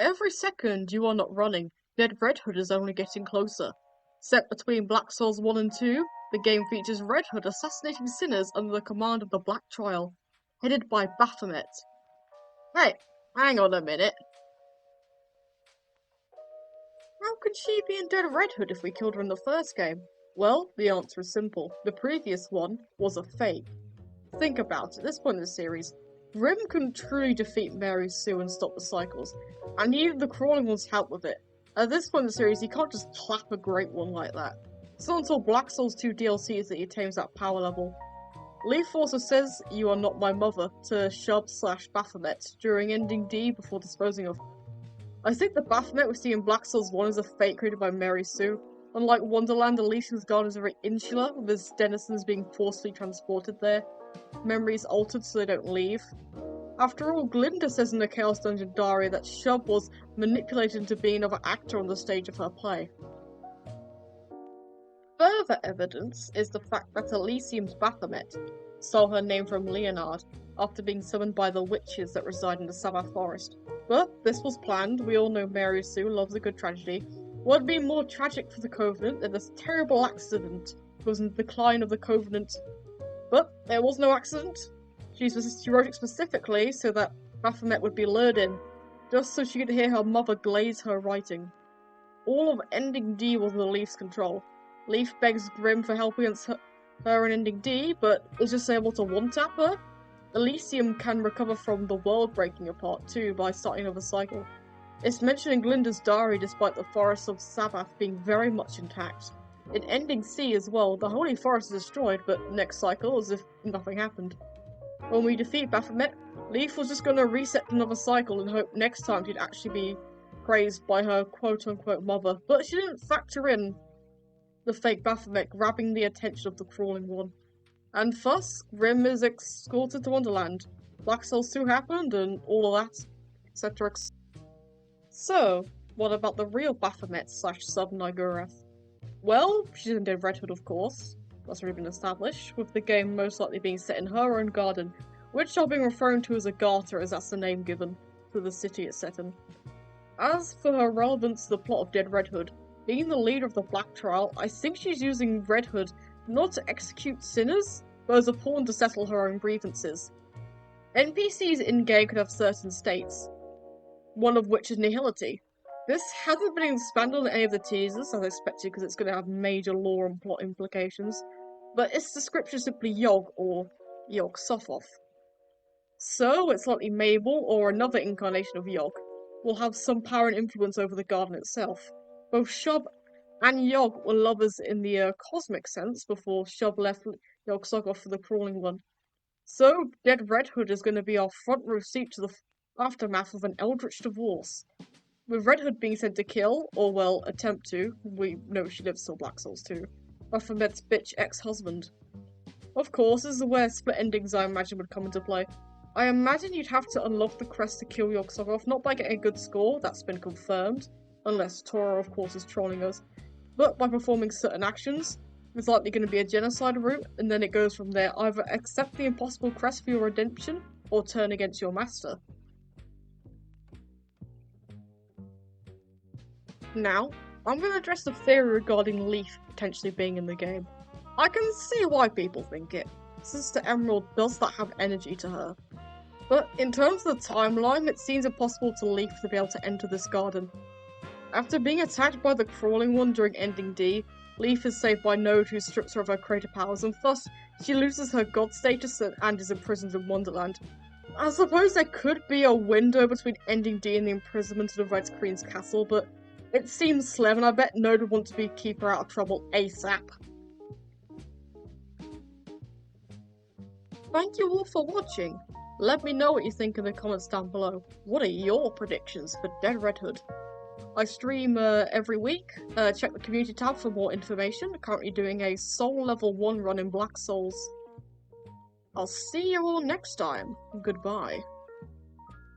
Every second you are not running, Dead Red Hood is only getting closer. Set between Black Souls 1 and 2, the game features Red Hood assassinating sinners under the command of the Black Trial, headed by Baphomet. Hey, hang on a minute. How could she be in Dead Red Hood if we killed her in the first game? Well, the answer is simple. The previous one was a fake. Think about it, at this point in the series, Grim couldn't truly defeat Mary Sue and stop the cycles, and he needed the Crawling One's help with it. At this point in the series, he can't just clap a Great One like that. It's not until Black Souls 2 DLCs that he attains that power level. Leaf also says, "You are not my mother," to Shub/Baphomet during ending D before disposing of. I think the Baphomet we see in Black Souls 1 is a fake created by Mary Sue. Unlike Wonderland, Elysium's garden is very insular, with its denizens being forcibly transported there. Memories altered so they don't leave. After all, Glinda says in the Chaos Dungeon diary that Shub was manipulated into being another actor on the stage of her play. Further evidence is the fact that Elysium's Baphomet stole her name from Leonard after being summoned by the witches that reside in the Sabbath Forest. But this was planned. We all know Mary Sue loves a good tragedy. What would be more tragic for the Covenant than this terrible accident was in the decline of the Covenant? But there was no accident. She wrote it specifically so that Baphomet would be lured in, just so she could hear her mother glaze her writing. All of Ending D was in Leaf's control. Leaf begs Grim for help against her in Ending D, but is just able to one-tap her. Elysium can recover from the world breaking apart too by starting another cycle. It's mentioned in Glinda's diary despite the forests of Sabbath being very much intact. In Ending C as well, the Holy Forest is destroyed, but next cycle as if nothing happened. When we defeat Baphomet, Leaf was just going to reset another cycle and hope next time she'd actually be praised by her quote-unquote mother, but she didn't factor in the fake Baphomet grabbing the attention of the Crawling One. And thus, Grim is escorted to Wonderland. Black Souls 2 happened, and all of that, etc. So, what about the real Baphomet/Sub-Nigurath? Well, she's in Dead Red Hood, of course. That's already been established, with the game most likely being set in her own garden, which I've been referring to as a garter as that's the name given to the city it's set in. As for her relevance to the plot of Dead Red Hood, being the leader of the Black Trial, I think she's using Red Hood not to execute sinners, but as a pawn to settle her own grievances. NPCs in-game could have certain states, one of which is nihility. This hasn't been expanded on any of the teasers, as expected, because it's going to have major lore and plot implications, but its description is simply Yog, or Yog Sothoth. So, it's likely Mabel, or another incarnation of Yog, will have some power and influence over the garden itself. Both Shub and Yog were lovers in the cosmic sense before Shub left Yog Sothoth for the Crawling One. So, Dead Red Hood is going to be our front row seat to the aftermath of an eldritch divorce. With Red Hood being sent to kill, or well, attempt to, we know she lives till Black Souls 2, Baphomet's bitch ex-husband. Of course, this is where split endings I imagine would come into play. I imagine you'd have to unlock the crest to kill Yog Sothoth, not by getting a good score, that's been confirmed, unless Tora of course is trolling us, but by performing certain actions. There's likely going to be a genocide route, and then it goes from there. Either accept the impossible crest for your redemption, or turn against your master. Now, I'm going to address the theory regarding Leaf potentially being in the game. I can see why people think it. Sister Emerald does not have energy to her. But in terms of the timeline, it seems impossible to Leaf to be able to enter this garden. After being attacked by the Crawling One during Ending D, Leaf is saved by Node, who strips her of her creator powers, and thus she loses her god status and is imprisoned in Wonderland. I suppose there could be a window between Ending D and the imprisonment of the Red Queen's castle, but it seems slim, and I bet Node would want to keep her out of trouble ASAP. Thank you all for watching. Let me know what you think in the comments down below. What are your predictions for Dead Red Hood? I stream every week. Check the community tab for more information. I'm currently doing a Soul Level 1 run in Black Souls. I'll see you all next time. Goodbye.